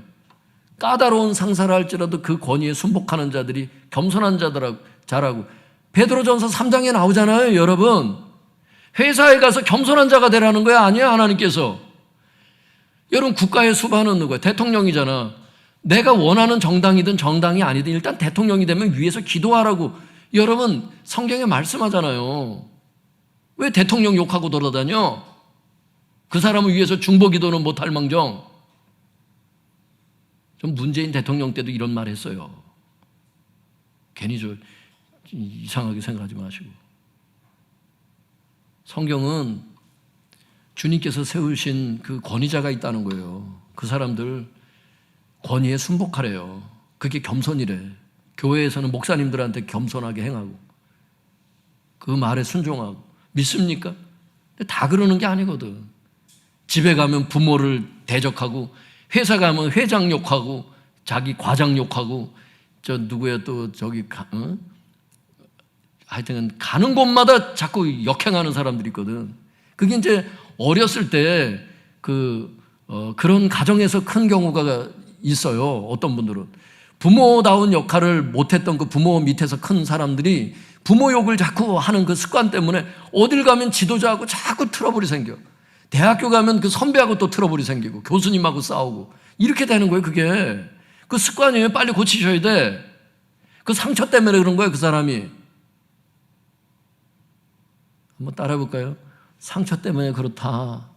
까다로운 상사를 할지라도 그 권위에 순복하는 자들이 겸손한 자라고 베드로전서 3장에 나오잖아요. 여러분 회사에 가서 겸손한 자가 되라는 거야? 아니야. 하나님께서. 여러분 국가의 수반은 누구야? 대통령이잖아. 내가 원하는 정당이든 정당이 아니든 일단 대통령이 되면 위에서 기도하라고 여러분 성경에 말씀하잖아요. 왜 대통령 욕하고 돌아다녀? 그 사람을 위해서 중보기도는 못할 망정. 좀 문재인 대통령 때도 이런 말 했어요. 괜히 이상하게 생각하지 마시고. 성경은 주님께서 세우신 그 권위자가 있다는 거예요. 그 사람들 권위에 순복하래요. 그게 겸손이래. 교회에서는 목사님들한테 겸손하게 행하고 그 말에 순종하고. 믿습니까? 근데 다 그러는 게 아니거든. 집에 가면 부모를 대적하고, 회사 가면 회장 욕하고, 자기 과장 욕하고, 하여튼 가는 곳마다 자꾸 역행하는 사람들이 있거든. 그게 이제 어렸을 때 그런 가정에서 큰 경우가 있어요. 어떤 분들은 부모다운 역할을 못했던 그 부모 밑에서 큰 사람들이 부모 욕을 자꾸 하는 그 습관 때문에 어딜 가면 지도자하고 자꾸 트러블이 생겨. 대학교 가면 그 선배하고 또 트러블이 생기고 교수님하고 싸우고 이렇게 되는 거예요. 그게 그 습관이에요. 빨리 고치셔야 돼. 그 상처 때문에 그런 거예요. 그 사람이. 한번 따라해 볼까요? 상처 때문에 그렇다.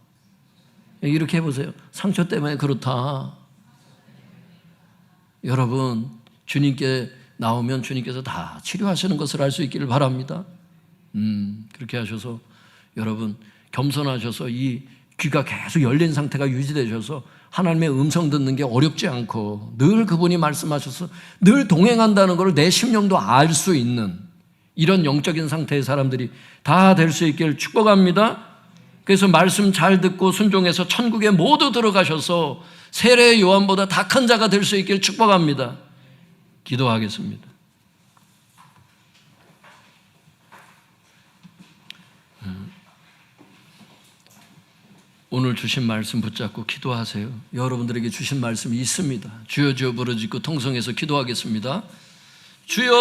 이렇게 해보세요. 상처 때문에 그렇다. 여러분, 주님께 나오면 주님께서 다 치료하시는 것을 알 수 있기를 바랍니다. 그렇게 하셔서 여러분 겸손하셔서 이 귀가 계속 열린 상태가 유지되셔서 하나님의 음성 듣는 게 어렵지 않고 늘 그분이 말씀하셔서 늘 동행한다는 걸 내 심령도 알 수 있는 이런 영적인 상태의 사람들이 다 될 수 있기를 축복합니다. 그래서 말씀 잘 듣고 순종해서 천국에 모두 들어가셔서 세례 요한보다 다 큰 자가 될 수 있기를 축복합니다. 기도하겠습니다. 오늘 주신 말씀 붙잡고 기도하세요. 여러분들에게 주신 말씀이 있습니다. 주여 주여 부르짖고 통성해서 기도하겠습니다. 주여